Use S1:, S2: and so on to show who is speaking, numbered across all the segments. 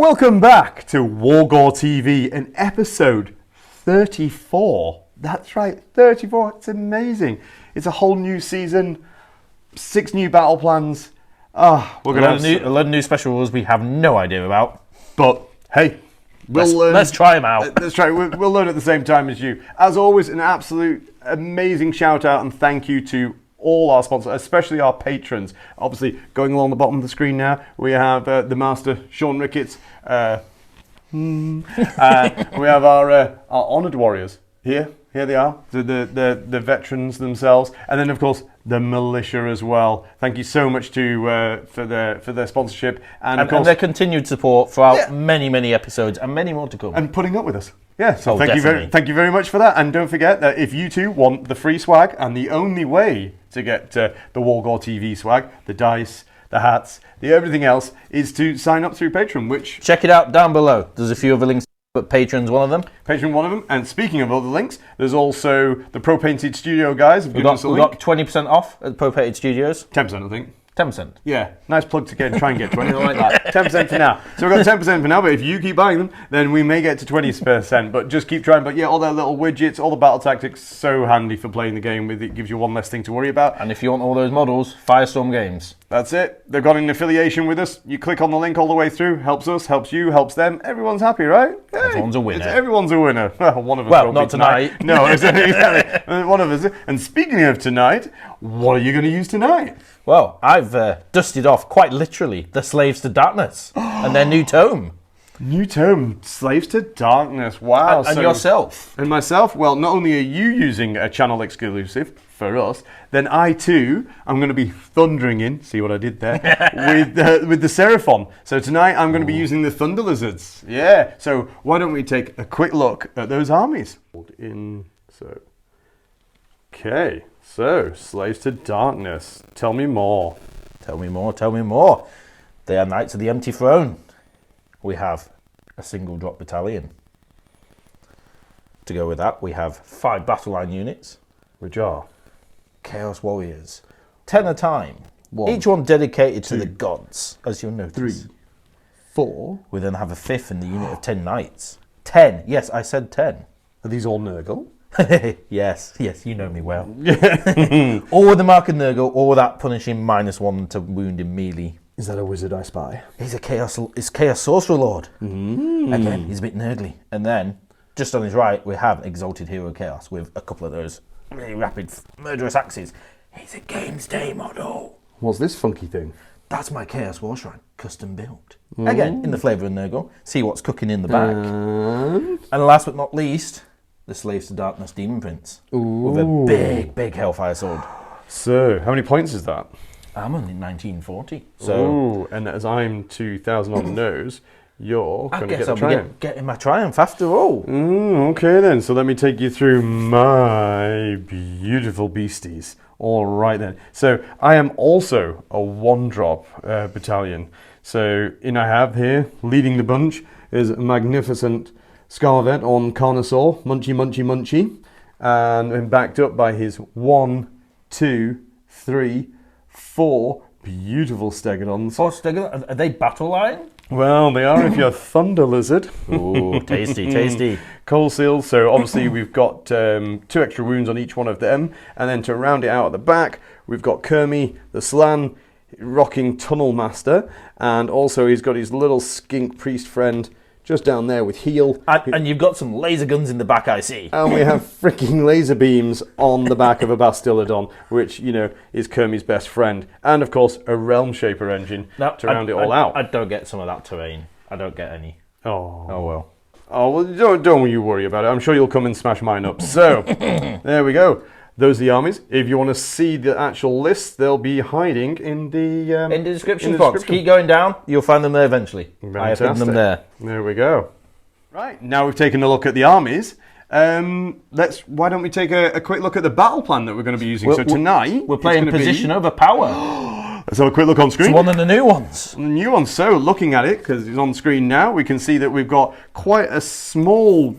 S1: Welcome back to Worgore TV and episode 34. That's right, 34. It's amazing. It's a whole new season, 6 new battle plans. We're gonna have
S2: a lot of new special rules we have no idea about.
S1: But hey, we'll learn.
S2: Let's try them out.
S1: Let's try. We'll learn at the same time as you. As always, an absolute amazing shout out and thank you to all our sponsors, especially our patrons. Obviously, going along the bottom of the screen now, we have the Master, Sean Ricketts. We have our honoured warriors here. Here they are, the veterans themselves, and then of course the militia as well. Thank you so much to for their sponsorship and of course
S2: and their continued support throughout many episodes and many more to come.
S1: And putting up with us. Yeah, so thank you very much for that. And don't forget that if you too want the free swag, and the only way to get the Worgore TV swag, the dice, the hats, the everything else, is to sign up through Patreon, which...
S2: Check it out down below. There's a few other links, but Patreon's one of them.
S1: Patreon one of them. And speaking of other links, there's also the Pro Painted Studio guys.
S2: We've got 20% off at Pro Painted Studios.
S1: 10%, I think.
S2: 10%.
S1: Yeah, nice plug to try and get 20. I like that. 10% for now. So we've got 10% for now, but if you keep buying them, then we may get to 20%. But just keep trying. But yeah, all their little widgets, all the battle tactics, so handy for playing the game with. It gives you one less thing to worry about.
S2: And if you want all those models, Firestorm Games.
S1: That's it. They've got an affiliation with us. You click on the link all the way through. Helps us, helps you, helps them. Everyone's happy, right? Hey,
S2: everyone's a winner.
S1: Everyone's a winner. Well, one of us.
S2: Well, not tonight.
S1: No, exactly. One of us. And speaking of tonight, what are you going to use tonight?
S2: Well, I've dusted off, quite literally, the Slaves to Darkness and their new tome.
S1: New tome, Slaves to Darkness. Wow.
S2: And yourself.
S1: And myself. Well, not only are you using a channel exclusive for us, then I too am going to be thundering in, see what I did there, with the Seraphon. So tonight I'm going to be using the Thunder Lizards. Yeah. So why don't we take a quick look at those armies? Okay. So, Slaves to Darkness. Tell me more.
S2: Tell me more, tell me more. They are Knights of the Empty Throne. We have a single drop battalion. To go with that, we have 5 battle line units.
S1: Which are?
S2: Chaos Warriors. 10 a time. Each one dedicated to the gods, as you'll notice.
S1: 3, 4.
S2: We then have a 5th in the unit of 10 knights. 10, yes, I said 10.
S1: Are these all Nurgle?
S2: yes, you know me well. Or with the mark of Nurgle, or that punishing -1 to wound in melee.
S1: Is that a wizard I spy?
S2: He's Chaos Sorcerer Lord. Again, he's a bit nerdly. And then, just on his right, we have Exalted Hero Chaos with a couple of those really rapid, murderous axes. He's a Games Day model.
S1: What's this funky thing?
S2: That's my Chaos War Shrine, custom built. Again, in the flavour of Nurgle. See what's cooking in the back. And last but not least, the Slaves to Darkness Demon Prince. With a big Hellfire Sword.
S1: So, how many points is that?
S2: I'm only 1940. So,
S1: and as I'm 2,000 on the nose, you're going to get the triumph.
S2: Getting my triumph after all.
S1: Okay then, so let me take you through my beautiful beasties. All right then. So, I am also a 1-drop battalion. So, I have here, leading the bunch, is a magnificent Scarvet on Carnosaur, Munchy, and backed up by his 1, 2, 3, 4 beautiful Stegodons.
S2: 4 Stegodons? Are they battle line?
S1: Well, they are if you're Thunder Lizard.
S2: Ooh, tasty.
S1: Coal seals, so obviously we've got 2 extra wounds on each one of them, and then to round it out at the back, we've got Kermie, the Slann, rocking Tunnel Master, and also he's got his little Skink Priest friend just down there with Heal.
S2: And you've got some laser guns in the back, I see.
S1: And we have freaking laser beams on the back of a Bastiladon, which, is Kermie's best friend. And, of course, a Realm Shaper engine to round it all out.
S2: I don't get some of that terrain. I don't get any.
S1: Oh
S2: well.
S1: Oh, well, don't you worry about it. I'm sure you'll come and smash mine up. So, there we go. Those are the armies. If you want to see the actual list, they'll be hiding in the
S2: description box. Keep going down. You'll find them there eventually.
S1: Fantastic.
S2: I have hidden them there.
S1: There we go. Right, now we've taken a look at the armies. Why don't we take a quick look at the battle plan that we're going to be using? So tonight
S2: we're playing position over power.
S1: Let's have a quick look on screen.
S2: It's one of the new ones.
S1: The new one. So looking at it, because it's on screen now, we can see that we've got quite a small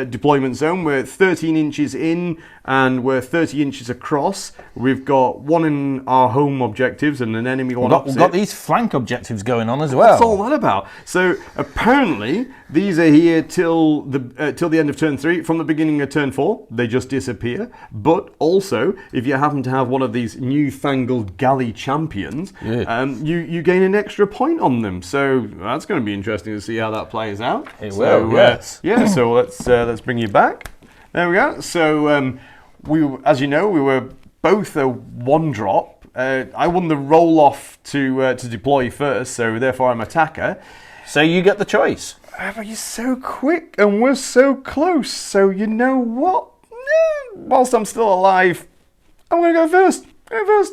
S1: deployment zone. We're 13 inches in and we're 30 inches across. We've got one in our home objectives and an enemy one opposite.
S2: We've got these flank objectives going on as well.
S1: What's all that about? So apparently these are here till the end of turn 3. From the beginning of turn 4, they just disappear. But also, if you happen to have one of these newfangled galley champions, you gain an extra point on them. So that's going to be interesting to see how that plays out.
S2: It will, yes.
S1: So let's bring you back. There we go. So as you know, we were both a 1-drop. I won the roll-off to deploy first, so therefore I'm attacker.
S2: So you get the choice.
S1: But you're so quick and we're so close, so you know what? Whilst I'm still alive, I'm going to go first. I'm going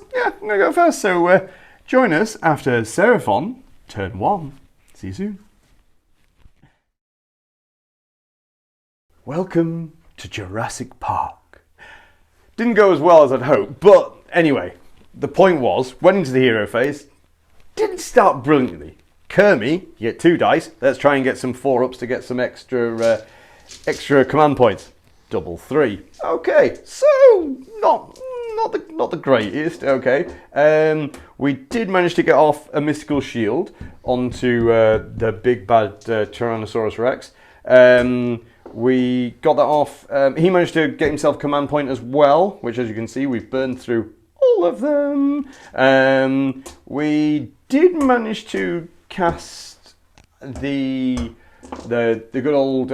S1: to go first. So join us after Seraphon, turn 1. See you soon. Welcome to Jurassic Park. Didn't go as well as I'd hoped, but anyway, the point was, went into the hero phase, didn't start brilliantly. Kermie, you get 2 dice. Let's try and get some 4-ups to get some extra command points. Double 3. Okay, so not the greatest. Okay, we did manage to get off a mystical shield onto the big bad Tyrannosaurus Rex. We got that off. He managed to get himself a command point as well, which, as you can see, we've burned through all of them. We did manage to cast the good old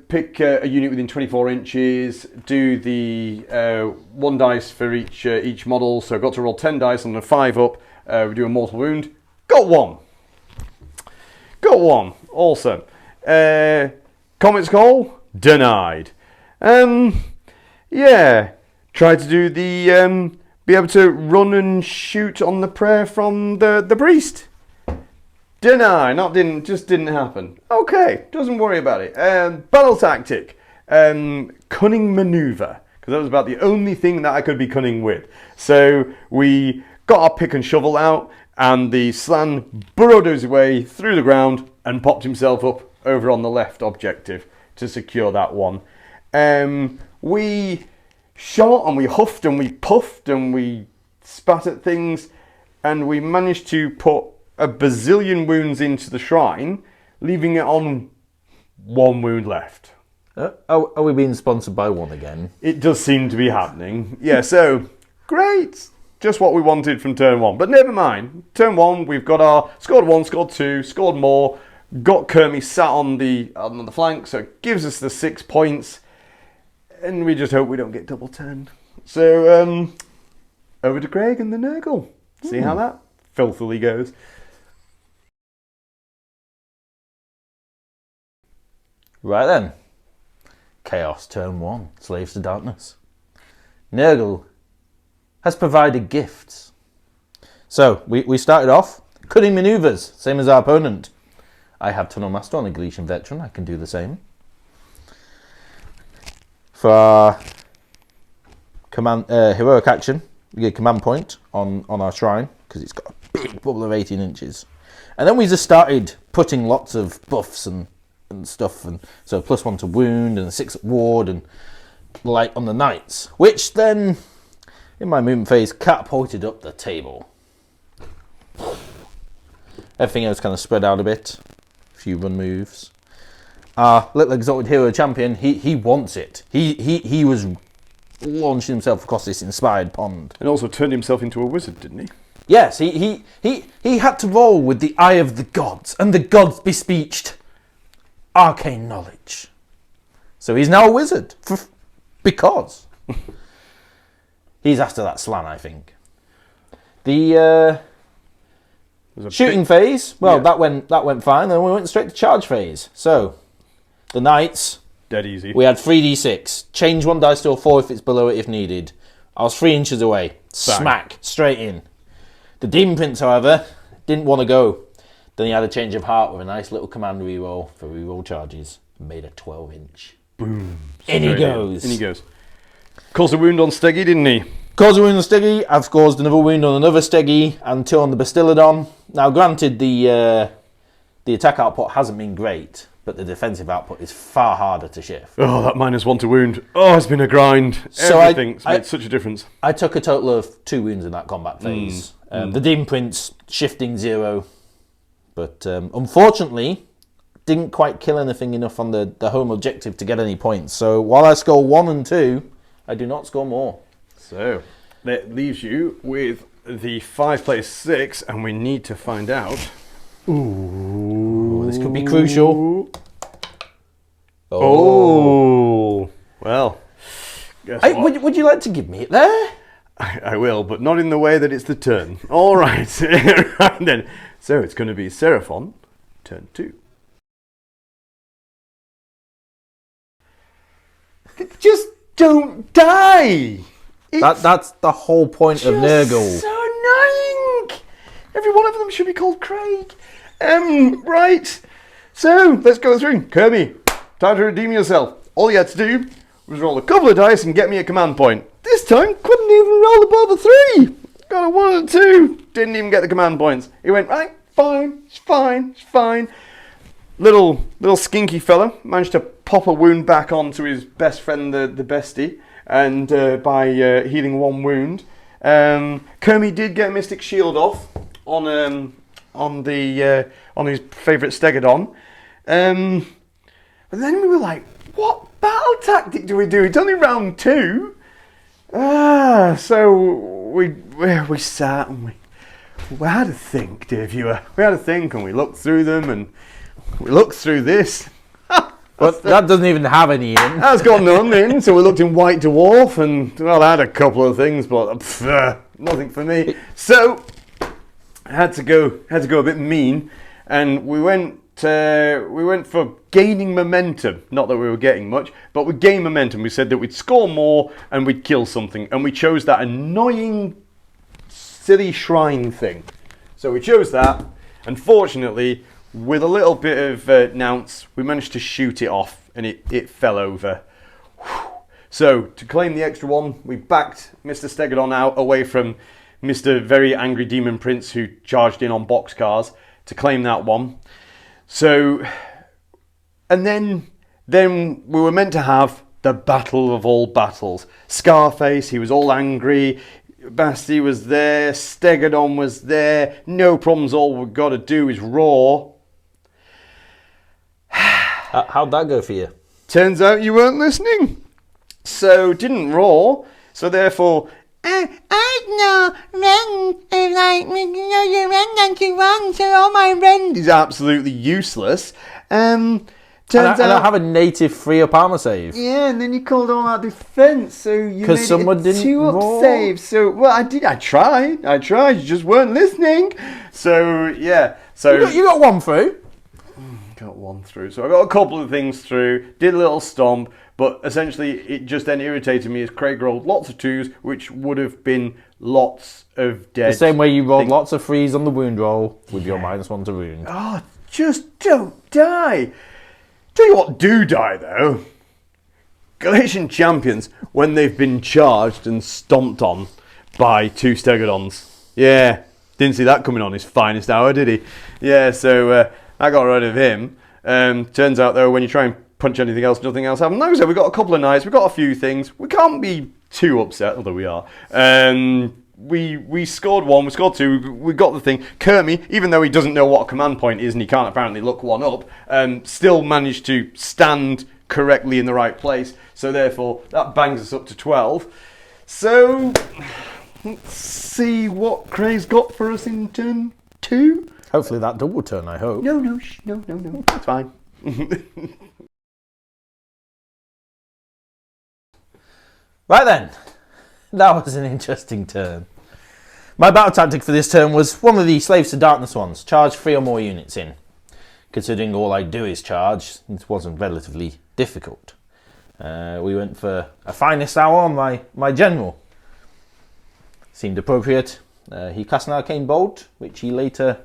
S1: pick a unit within 24 inches, do the 1 dice for each model. So I got to roll 10 dice on the 5-up. We do a mortal wound. Got 1. Awesome. Comet's Call, denied. Yeah, tried to do the be able to run and shoot on the prayer from the priest. Deny, just didn't happen. Okay, doesn't worry about it. Battle tactic, cunning maneuver, because that was about the only thing that I could be cunning with. So we got our pick and shovel out, and the Slann burrowed his way through the ground and popped himself up over on the left objective to secure that one. We shot and we huffed and we puffed and we spat at things, and we managed to put a bazillion wounds into the shrine, leaving it on 1 wound left.
S2: Are we being sponsored by one again?
S1: It does seem to be happening. Yeah, so great. Just what we wanted from turn 1. But never mind. Turn 1, we've got our scored 1, scored 2, scored more. Got Kermie sat on the flank, so it gives us the 6 points. And we just hope we don't get double turned. So over to Craig and the Nurgle. See how that filthily goes.
S2: Right then. Chaos turn 1, Slaves to Darkness. Nurgle has provided gifts. So we started off cutting maneuvers, same as our opponent. I have Tunnel Master on a Galician veteran. I can do the same. For our heroic action, we get a command point on our shrine because it's got a big bubble of 18 inches. And then we just started putting lots of buffs and stuff, and so +1 to wound and 6 at ward and light on the knights, which then in my movement phase catapulted up the table. Everything else kind of spread out a bit. A few run moves. Our little exalted hero champion, he wants it. He was launching himself across this inspired pond.
S1: And also turned himself into a wizard, didn't he?
S2: Yes, he had to roll with the eye of the gods, and the gods bespeeched arcane knowledge. So he's now a wizard, because he's after that Slann, I think. The shooting phase, well, yeah. that went fine. Then we went straight to charge phase. So the knights,
S1: dead easy.
S2: We had 3d6. Change 1 dice to a 4 if it's below it if needed. I was 3 inches away. Bang. Smack straight in. The demon prince, however, didn't want to go. Then he had a change of heart with a nice little command reroll for reroll charges. Made a 12-inch.
S1: Boom.
S2: In he goes.
S1: In he goes. Caused a wound on Steggy, didn't he?
S2: Caused a wound on Steggy. I've caused another wound on another Steggy and 2 on the Bastillodon. Now, granted, the attack output hasn't been great, but the defensive output is far harder to shift.
S1: Oh, that -1 to wound. Oh, it's been a grind.
S2: So
S1: Everything's made such a difference.
S2: I took a total of 2 wounds in that combat phase. The Demon Prince shifting 0, but unfortunately didn't quite kill anything enough on the home objective to get any points. So while I score 1 and 2, I do not score more.
S1: So that leaves you with the 5+6, and we need to find out.
S2: Ooh, this could be crucial.
S1: Oh, well. Guess what?
S2: Would you like to give me it there?
S1: I will, but not in the way that it's the turn. All right. Right then. So it's going to be Seraphon, turn 2. Just don't die.
S2: That's the whole point of Nurgle.
S1: So annoying. Every one of them should be called Craig. Right. So let's go through. Kirby, time to redeem yourself. All you had to do was roll a couple of dice and get me a command point. This time, couldn't even roll above a 3. Got a 1 and 2. Didn't even get the command points. He went, right, fine, it's fine, it's fine. Little skinky fella managed to pop a wound back onto his best friend, the bestie, and by healing 1 wound. Kermie did get Mystic Shield off on his favourite Stegodon. But then we were like, what battle tactic do we do? It's only round 2. So we sat and we had to think, dear viewer. We had to think, and we looked through them, and we looked through this.
S2: But that doesn't even have any in.
S1: That's got none in, so we looked in White Dwarf, and well, I had a couple of things, but nothing for me. So I had to go a bit mean, and we went for gaining momentum. Not that we were getting much, but we gained momentum. We said that we'd score more and we'd kill something, and we chose that annoying, silly shrine thing. So we chose that, and fortunately, with a little bit of nounce, we managed to shoot it off, and it fell over. Whew. So to claim the extra 1, we backed Mr. Stegodon out away from Mr. Very Angry Demon Prince, who charged in on boxcars to claim that 1. So, and then we were meant to have the battle of all battles. Scarface, he was all angry. Basti was there. Stegodon was there. No problems. All we've got to do is roar.
S2: How'd that go for you?
S1: Turns out you weren't listening. So didn't roar. So therefore, I know rend like you rend and run, so all my rend is absolutely useless. Turns out
S2: I have a native 3-up armor save.
S1: Yeah, and then you called all out defense, so you made
S2: someone
S1: it a
S2: didn't
S1: 2-up
S2: roll.
S1: save. So well, I tried, you just weren't listening. So yeah, so
S2: You got 1 through.
S1: Got 1 through. So I got a couple of things through, did a little stomp, but essentially it just then irritated me as Craig rolled lots of 2s, which would have been lots of dead.
S2: The same way you rolled lots of 3s on the wound roll with your -1 to wound.
S1: Oh, just don't die. Tell you what do die though. Galatian champions when they've been charged and stomped on by 2 Stegodons. Yeah, didn't see that coming on his finest hour, did he? Yeah, so I got rid of him. Turns out though, when you try and punch anything else, nothing else happens. Like I said, we got a couple of nights, we got a few things. We can't be too upset, although we are. We scored 1, we scored 2, we got the thing. Kermie, even though he doesn't know what a command point is and he can't apparently look 1 up, still managed to stand correctly in the right place. So therefore, that bangs us up to 12. So, let's see what Craig's got for us in turn 2.
S2: Hopefully that double turn, I hope.
S1: No, it's fine.
S2: Right then, that was an interesting turn. My battle tactic for this turn was one of the Slaves to Darkness ones. Charge 3 or more units in. Considering all I do is charge, it wasn't relatively difficult. We went for a finest hour on my general. Seemed appropriate. He cast an Arcane Bolt, which he later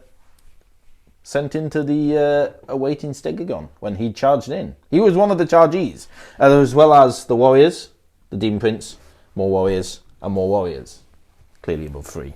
S2: sent into the awaiting Stegodon when he charged in. He was one of the chargees, as well as the warriors, the Demon Prince, more warriors, and more warriors. Clearly above 3.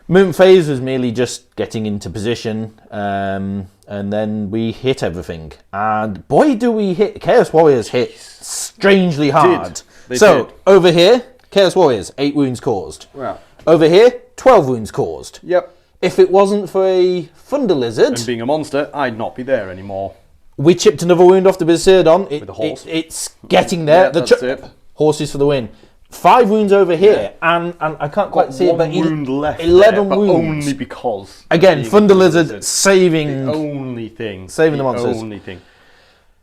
S2: Movement phase was merely just getting into position, and then we hit everything. And boy, do we hit! Chaos Warriors hit strangely hard.
S1: They did.
S2: Over here, Chaos Warriors, 8 wounds caused.
S1: Wow.
S2: Over here, 12 wounds caused.
S1: Yep.
S2: If it wasn't for a Thunder Lizard,
S1: And being a monster, I'd not be there anymore.
S2: we chipped another wound off the Berserkon.
S1: With a horse.
S2: It's getting there.
S1: Yeah, that's it.
S2: Horses for the win. 5 wounds over here, and I can't quite see it, but
S1: One wound left
S2: 11
S1: there, but
S2: wounds.
S1: only because...
S2: Again,
S1: being
S2: Thunder
S1: a
S2: Lizard saving...
S1: The only thing.
S2: Saving the monsters.
S1: only thing.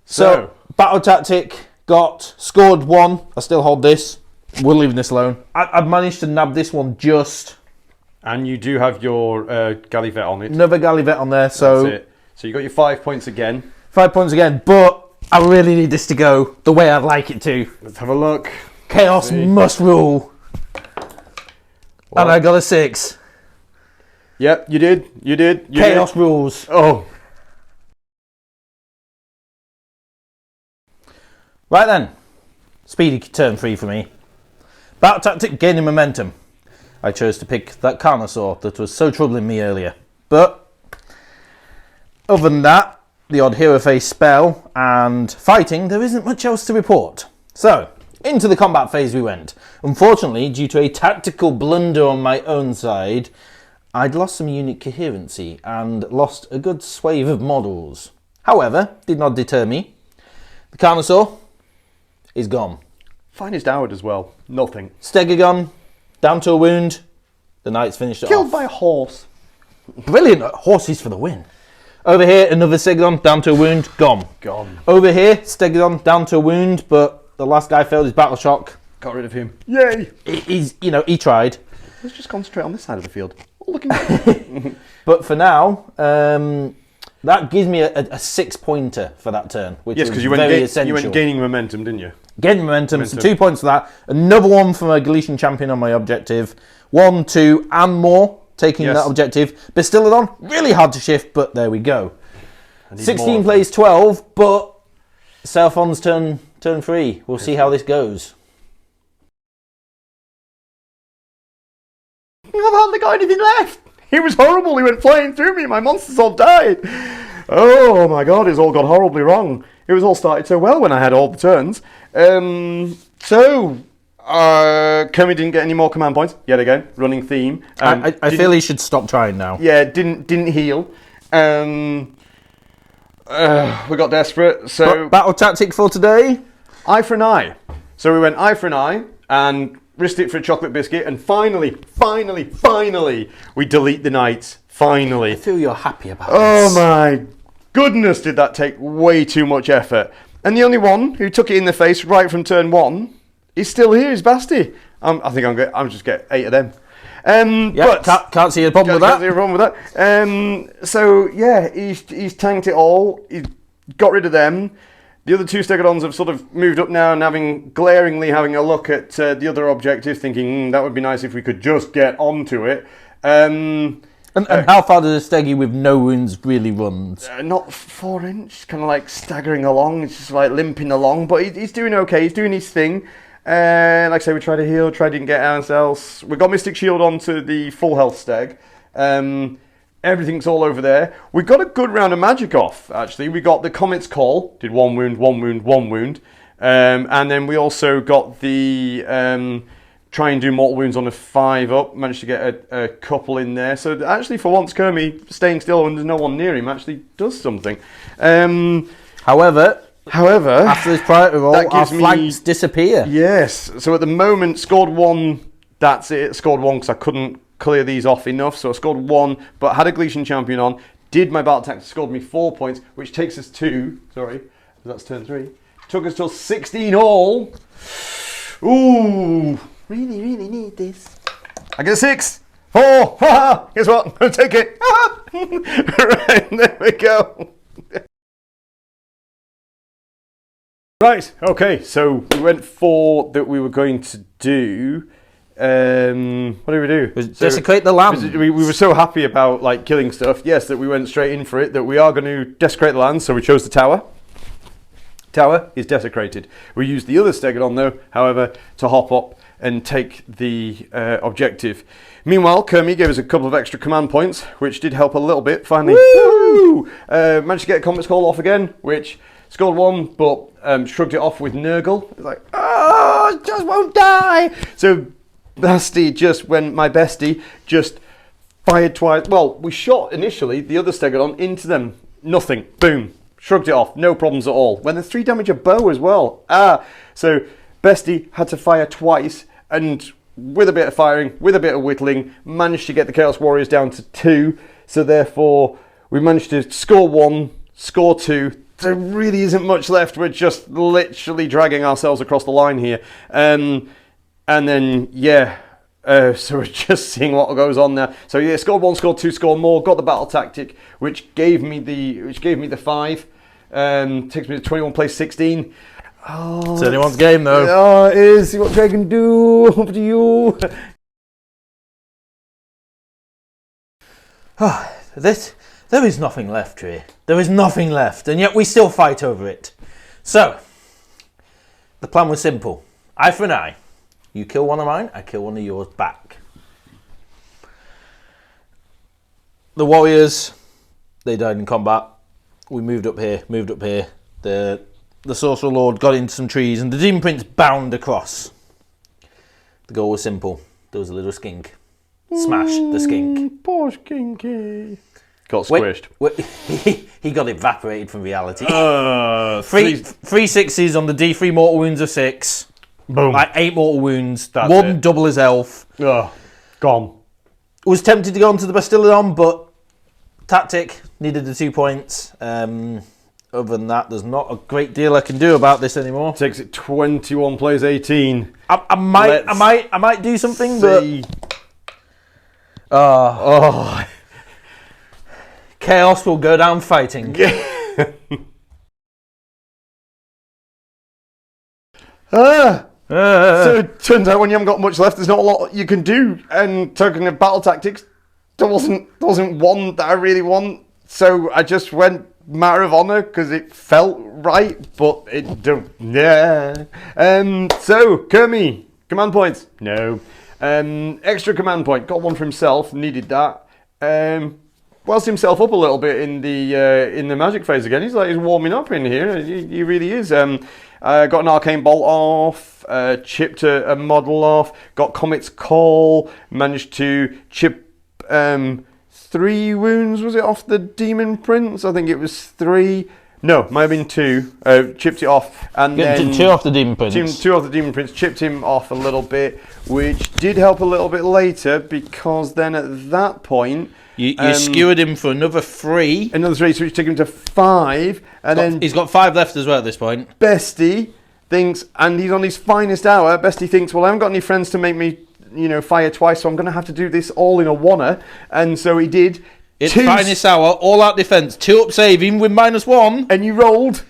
S2: So, battle tactic, scored 1. I still hold this. We're leaving this alone. I've managed to nab this one just.
S1: And you do have your Gallivette on it.
S2: Another Gallivette on there, so...
S1: That's it. So you got your 5 points again.
S2: 5 points again, but I really need this to go the way I'd like it to.
S1: Let's have a look.
S2: Chaos must rule.
S1: Well,
S2: And I got a 6.
S1: Yep, you did. You did.
S2: Chaos rules.
S1: Oh.
S2: Right then. Speedy turn 3 for me. Battle tactic, gaining momentum. I chose to pick that Carnosaur that was so troubling me earlier. But, other than that, the odd hero face spell and fighting, there isn't much else to report. So, into the combat phase we went. Unfortunately, due to a tactical blunder on my own side, I'd lost some unit coherency and lost a good swathe of models. However, did not deter me. The Carnosaur is gone.
S1: Finest Howard as well. Nothing.
S2: Stegagon, down to a wound. The Knights finished it
S1: Killed
S2: off.
S1: by a horse.
S2: Brilliant. Horses for the win. Over here, another Stegagon, down to a wound. Gone.
S1: Gone.
S2: Over here, Stegagon, down to a wound, but the last guy failed his battle shock.
S1: Got rid of him. Yay!
S2: He tried.
S1: Let's just concentrate on this side of the field. Oh, looking good.
S2: But for now, that gives me a 6-pointer for that turn, which
S1: Yes,
S2: is
S1: because you
S2: very essential.
S1: you went gaining momentum, didn't you?
S2: Gaining momentum, so 2 points for that. Another one from a Galician champion on my objective. 1, 2, and more taking that objective. Bastillodon, really hard to shift, but there we go. 16 plays 12, but Seraphon's turn 3. We'll see how this goes.
S1: I've hardly got anything left. He was horrible. He went flying through me. My monsters all died. Oh my god, it's all gone horribly wrong. It was all started so well when I had all the turns. Kermit didn't get any more command points yet again. Running theme.
S2: I feel he should stop trying now.
S1: Yeah, didn't heal. We got desperate. So
S2: battle tactic for today.
S1: Eye for an eye. So we went eye for an eye and risked it for a chocolate biscuit. And finally, we delete the Knights. Finally.
S2: I feel you're happy about this.
S1: Oh my goodness, did that take way too much effort. And the only one who took it in the face right from turn 1 is still here, is Basti. I think I'm just get 8 of them.
S2: But can't see a problem with that.
S1: Can't see a problem with that. So yeah, he's tanked it all. He's got rid of them. The other 2 Stegodons have sort of moved up now and glaringly having a look at the other objective, thinking that would be nice if we could just get onto it. And
S2: how far does a Steggy with no wounds really run?
S1: Not 4 inch, kind of like staggering along. It's just like limping along, but he's doing okay. He's doing his thing. Like I say, we tried to heal, didn't get ourselves. We got Mystic Shield onto the full health Steg. Everything's all over there. We got a good round of magic off, actually. We got the Comet's Call, did 1 wound, 1 wound, 1 wound. And then we also got the try and do mortal wounds on a 5 up. Managed to get a couple in there. So actually, for once, Kermit staying still when there's no one near him actually does something.
S2: However,
S1: after
S2: this priority roll, our flanks disappear.
S1: Yes. So at the moment, scored 1. That's it. Scored 1 because I couldn't clear these off enough. So I scored 1, but had a Galician champion on. Did my battle tactic, scored me 4 points, which takes us to, that's turn 3. Took us till 16 all. Ooh. Really need this. I get a 6. 4. Guess what? I'm going to take it. Right, there we go. Right, okay, so we went for that we were going to do. What did we do?
S2: Desecrate the land.
S1: We were so happy about like killing stuff, yes, that we went straight in for it, that we are going to desecrate the land, so we chose the tower. Tower is desecrated. We used the other Stegodon though, however, to hop up and take the objective. Meanwhile, Kermie gave us a couple of extra command points, which did help a little bit. Finally, woo! Managed to get a combat call off again, which scored 1, but shrugged it off with Nurgle. It's like, oh, it just won't die. So my bestie just fired twice. Well, we shot initially the other Stegodon into them. Nothing. Boom. Shrugged it off. No problems at all. When there's 3 damage a bow as well. So bestie had to fire twice, and with a bit of firing, with a bit of whittling, managed to get the Chaos Warriors down to 2. So therefore, we managed to score 1, score 2. There really isn't much left. We're just literally dragging ourselves across the line here. And then, so we're just seeing what goes on there. So yeah, scored 1, scored 2, scored more. Got the battle tactic, which gave me the 5. Takes me to 21, place 16. Oh,
S2: it's anyone's game though.
S1: Oh, it is. See what Dragon do. Up to you.
S2: There is nothing left here. There is nothing left, and yet we still fight over it. So, the plan was simple. Eye for an eye. You kill one of mine, I kill one of yours back. The warriors, they died in combat. We moved up here. The Sorcerer Lord got into some trees, and the Demon Prince bound across. The goal was simple. There was a little skink. Smash the skink.
S1: Poor skinky. Got squished.
S2: He got evaporated from reality.
S1: 3
S2: 6s on the D3 mortal wounds of 6.
S1: Boom.
S2: Like 8 mortal wounds.
S1: That's
S2: one
S1: it.
S2: double his health.
S1: Gone.
S2: Was tempted to go onto the Bastillodon, but tactic needed the 2 points. Other than that, there's not a great deal I can do about this anymore.
S1: Takes it 21, plays 18.
S2: I might do something, but Chaos will go down fighting.
S1: So it turns out when you haven't got much left, there's not a lot you can do. And talking of battle tactics, there wasn't one that I really want. So I just went Matter of Honor because it felt right, but it don't. Yeah. So Kermie, command points. No. Extra command point. Got 1 for himself. Needed that. Whilst himself up a little bit in the magic phase again. He's warming up in here. He really is. Got an arcane bolt off. Chipped a model off. Got Comet's Call. Managed to chip 3 wounds, was it, off the Demon Prince? I think it was 3. No, might have been 2. Chipped it off, and then
S2: 2 off the Demon Prince.
S1: 2 off the Demon Prince. Chipped him off a little bit, which did help a little bit later, because then at that point
S2: you skewered him for another 3.
S1: Another 3, so which took him to 5, and then
S2: he's got 5 left as well at this point.
S1: Bestie thinks, and he's on his finest hour. Bestie thinks, well, I haven't got any friends to make me, fire twice, so I'm going to have to do this all in a oneer. And so he did.
S2: It's finest hour, all out defense, 2 up saving with -1.
S1: And you rolled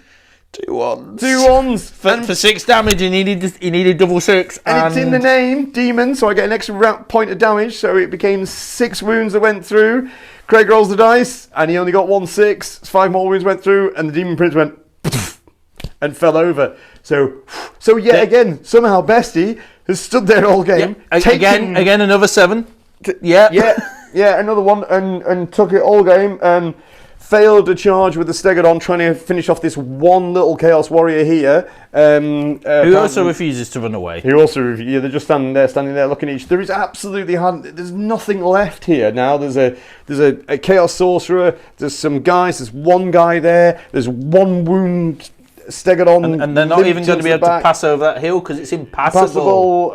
S2: 2 1s.
S1: 2 1s.
S2: For 6 damage, he needed double 6.
S1: And it's in the name, demon, so I get an extra point of damage, so it became 6 wounds that went through. Craig rolls the dice, and he only got 1 6. 5 more wounds went through, and the Demon Prince went and fell over. So yet again, somehow Bestie has stood there all game.
S2: Again, another 7.
S1: Yeah, another one, and took it all game, and failed to charge with the Stegodon, trying to finish off this one little Chaos Warrior here.
S2: Who also refuses to run away.
S1: They're just standing there looking at each. There is absolutely there's nothing left here now. There's a Chaos Sorcerer. There's some guys. There's one guy there. There's 1 wound Stegodon,
S2: and they're not even going to be able to pass over that hill because it's impassable.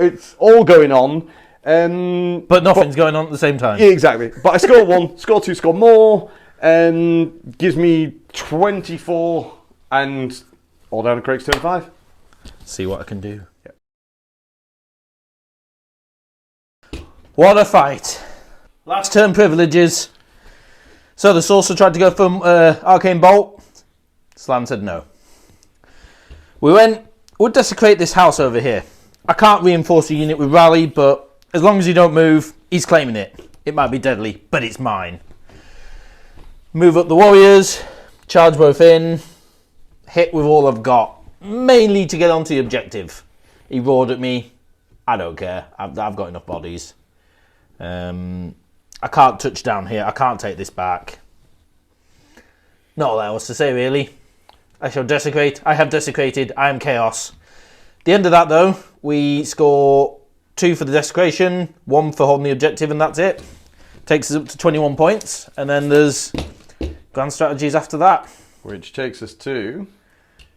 S1: It's all going on.
S2: But nothing's going on at the same time.
S1: Yeah, exactly. But I scored 1, score 2, score more, and gives me 24, and all down to Craig's turn 5.
S2: See what I can do. Yep. What a fight! Last turn privileges. So the Sorcerer tried to go for Arcane Bolt. Slann said no. We'll desecrate this house over here. I can't reinforce the unit with Rally, but as long as you don't move, he's claiming it. It might be deadly, but it's mine. Move up the warriors, charge both in, hit with all I've got, mainly to get onto the objective. He roared at me. I don't care. I've got enough bodies. I can't touch down here. I can't take this back. Not a lot else to say, really. I shall desecrate. I have desecrated. I am chaos. The end of that, though, we score 2 for the desecration, 1 for holding the objective, and that's it. Takes us up to 21 points, and then there's grand strategies after that.
S1: Which takes us to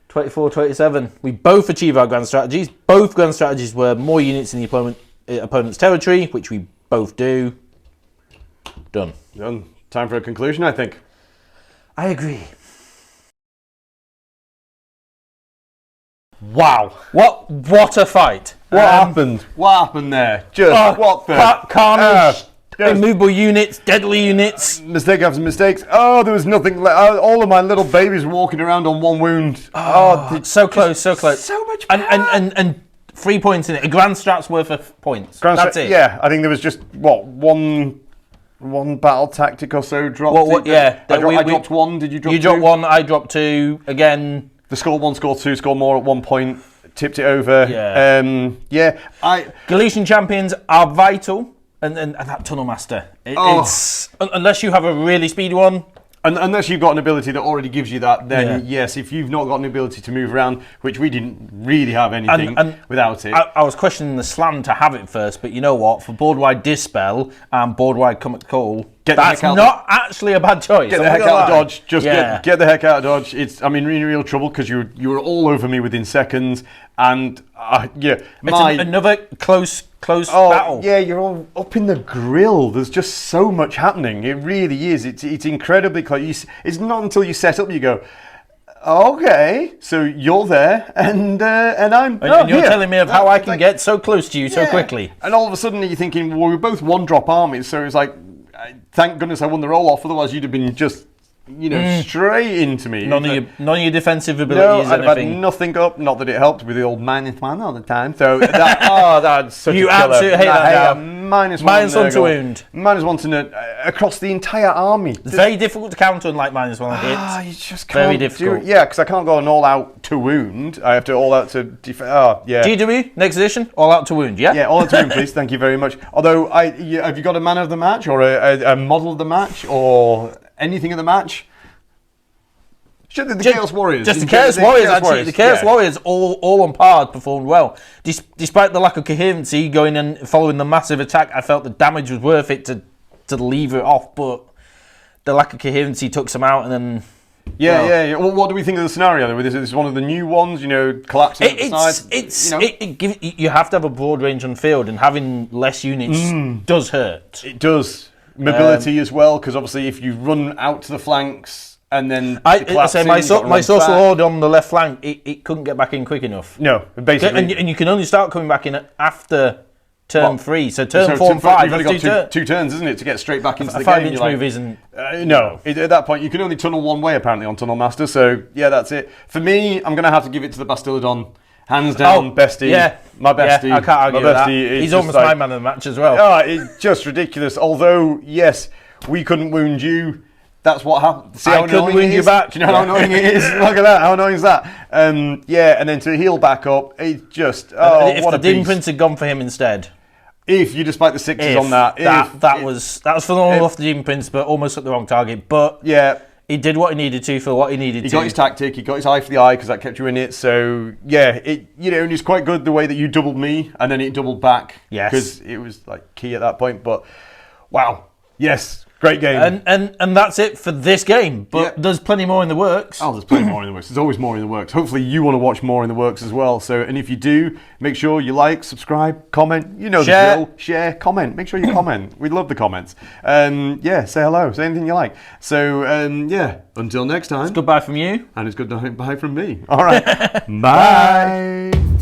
S2: 24-27. We both achieve our grand strategies. Both grand strategies were more units in the opponent's territory, which we both do. Done.
S1: Done. Time for a conclusion, I think.
S2: I agree. Wow. What a fight.
S1: What happened? What happened there? Just what the...
S2: Carnage. Immovable units, deadly units.
S1: Mistake after mistakes. Oh, there was nothing left. All of my little babies walking around on 1 wound.
S2: So close, so close.
S1: So much power.
S2: And 3 points in it. A grand strat's worth of points. That's it.
S1: Yeah, I think there was just, one battle tactic or so dropped.
S2: Yeah.
S1: I dropped 1. Did you drop 2?
S2: You dropped 1, I dropped 2. Again.
S1: The score 1, score 2, score more at 1 point. Tipped it over.
S2: Yeah. Galician champions are vital. And that Tunnel Master. It's unless you have a really speedy one.
S1: Unless you've got an ability that already gives you that, then yes, if you've not got an ability to move around, which we didn't really have anything without it.
S2: I was questioning the Slann to have it first, but you know what? For board-wide Dispel and board-wide Come at Call, that's not actually a bad choice.
S1: Get the heck out of Dodge. Just get the heck out of Dodge. I'm in really real trouble because you were all over me within seconds. And
S2: another close battle.
S1: Yeah, you're all up in the grill. There's just so much happening. It really is. It's incredibly close. It's not until you set up you go, okay, so you're there, and I'm.
S2: And you're telling me of how I can get so close to you so quickly.
S1: And all of a sudden you're thinking, well, we're both 1-drop armies, so it's like, thank goodness I won the roll off. Otherwise, you'd have been just. Straight into me.
S2: None of your defensive abilities.
S1: No, I'd have had nothing up. Not that it helped with the old -1 all the time. So that's such a killer.
S2: You absolutely hate that.
S1: -1
S2: to wound.
S1: -1 to across the entire army.
S2: It's very difficult to counter, unlike -1 hits.
S1: You just can't
S2: very difficult.
S1: Yeah, because I can't go an all-out to wound. I have to all-out to defend.
S2: GW next edition, all-out to wound. Yeah.
S1: Yeah, all-out to wound, please. Thank you very much. Although, have you got a man of the match or a model of the match or anything of the match? The Chaos Warriors.
S2: Just the Chaos Warriors, actually. The Chaos Warriors, all on par, performed well. Despite the lack of coherency going and following the massive attack, I felt the damage was worth it to leave it off, but the lack of coherency took some out and then...
S1: Yeah. Well, what do we think of the scenario? This is one of the new ones, collapsing at the side.
S2: You have to have a broad range on field, and having less units does hurt.
S1: It does. Mobility as well, because obviously if you run out to the flanks... And then
S2: my Social Lord on the left flank, it couldn't get back in quick enough.
S1: No, basically.
S2: And you can only start coming back in after turn 3. So turn 4 and 5.
S1: You've only got two turns, isn't it, to get straight back into the game.
S2: 5-inch move isn't...
S1: No, at that point you can only tunnel one way apparently on Tunnel Master. So yeah, that's it. For me, I'm going to have to give it to the Bastiladon. Hands down, bestie.
S2: Yeah.
S1: My bestie.
S2: I can't argue with that. He's almost my man of the match as well.
S1: It's just ridiculous. Although, yes, we couldn't wound you. That's what happened. See
S2: I couldn't wound you back.
S1: Do you know how annoying it is? Look at that. How annoying is that? And then to heal back up, it's just
S2: if
S1: what a
S2: the Demon Prince had gone for him instead.
S1: If you despite the 6s on that.
S2: That was phenomenal off the Demon Prince, but almost at the wrong target. But he did what he needed to for what he needed to.
S1: He got his tactic. He got his eye for the eye because that kept you in it. So and it's quite good the way that you doubled me and then it doubled back.
S2: Yes,
S1: because it was like key at that point. But wow, yes. Great game.
S2: And that's it for this game. But there's plenty more in the works.
S1: Oh, there's plenty more in the works. There's always more in the works. Hopefully you want to watch more in the works as well. So, and if you do, make sure you like, subscribe, comment. You know the drill. Share, comment. Make sure you comment. We love the comments. Say hello. Say anything you like. So, until next time.
S2: It's goodbye from you.
S1: And it's goodbye from me. All right. Bye.